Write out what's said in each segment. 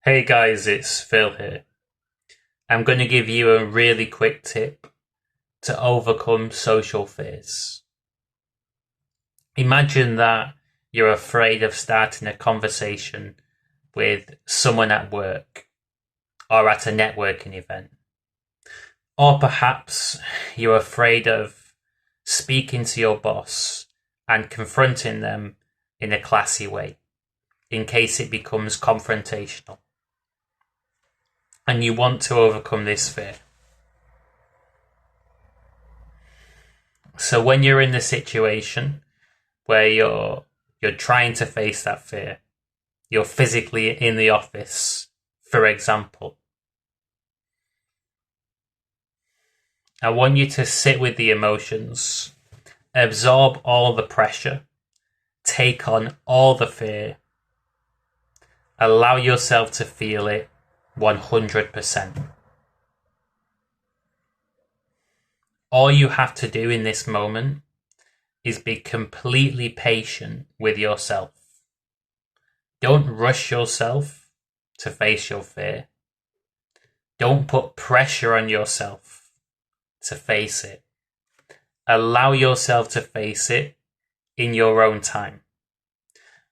Hey guys, it's Phil here. I'm going to give you a really quick tip to overcome social fears. Imagine that you're afraid of starting a conversation with someone at work or at a networking event. Or perhaps you're afraid of speaking to your boss and confronting them in a classy way in case it becomes confrontational. And you want to overcome this fear. So when you're in the situation where you're trying to face that fear, you're physically in the office, for example, I want you to sit with the emotions, absorb all the pressure, take on all the fear, allow yourself to feel it 100%. All you have to do in this moment is be completely patient with yourself. Don't rush yourself to face your fear. Don't put pressure on yourself to face it. Allow yourself to face it in your own time.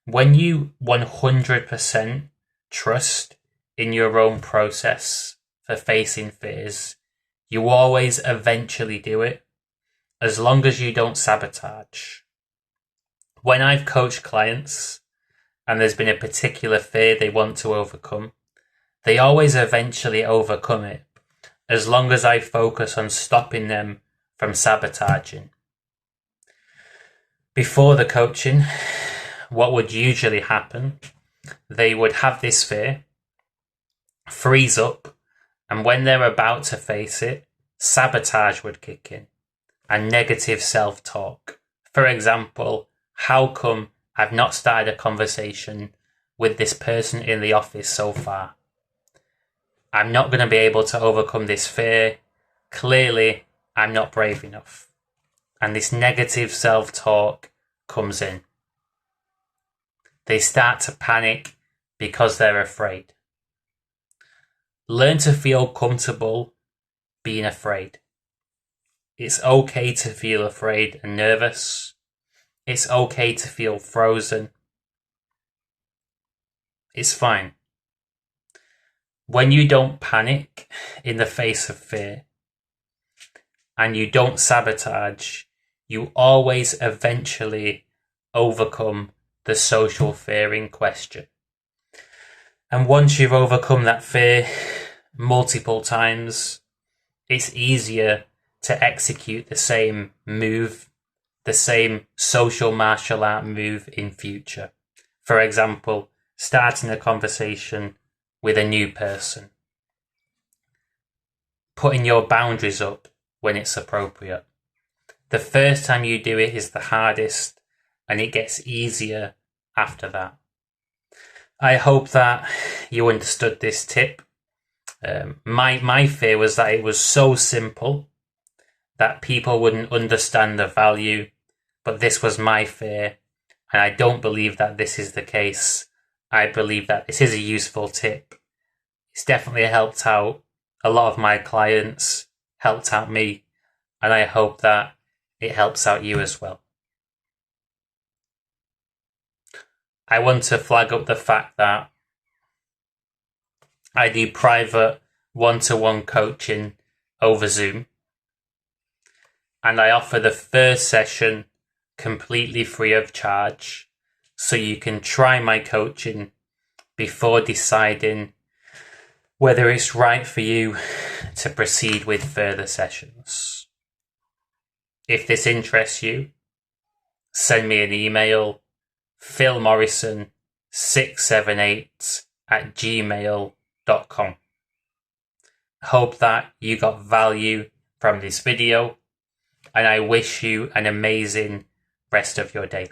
When you 100% trust in your own process for facing fears, you always eventually do it, as long as you don't sabotage. When I've coached clients and there's been a particular fear they want to overcome, they always eventually overcome it, as long as I focus on stopping them from sabotaging. Before the coaching, what would usually happen, they would have this fear, freeze up, and when they're about to face it, sabotage would kick in and negative self-talk. For example, how come I've not started a conversation with this person in the office so far? I'm not going to be able to overcome this fear. Clearly, I'm not brave enough. And this negative self-talk comes in. They start to panic because they're afraid. Learn to feel comfortable being afraid. It's okay to feel afraid and nervous. It's okay to feel frozen. It's fine. When you don't panic in the face of fear and you don't sabotage, you always eventually overcome the social fear in question. And once you've overcome that fear multiple times, it's easier to execute the same move, the same social martial art move in future. For example, starting a conversation with a new person. Putting your boundaries up when it's appropriate. The first time you do it is the hardest, and it gets easier after that. I hope that you understood this tip. My fear was that it was so simple that people wouldn't understand the value, but this was my fear, and I don't believe that this is the case. I believe that this is a useful tip. It's definitely helped out a lot of my clients, helped out me, and I hope that it helps out you as well. I want to flag up the fact that I do private one-to-one coaching over Zoom, and I offer the first session completely free of charge, so you can try my coaching before deciding whether it's right for you to proceed with further sessions. If this interests you, send me an email, philmorrison678@gmail.com. Hope that you got value from this video, and I wish you an amazing rest of your day.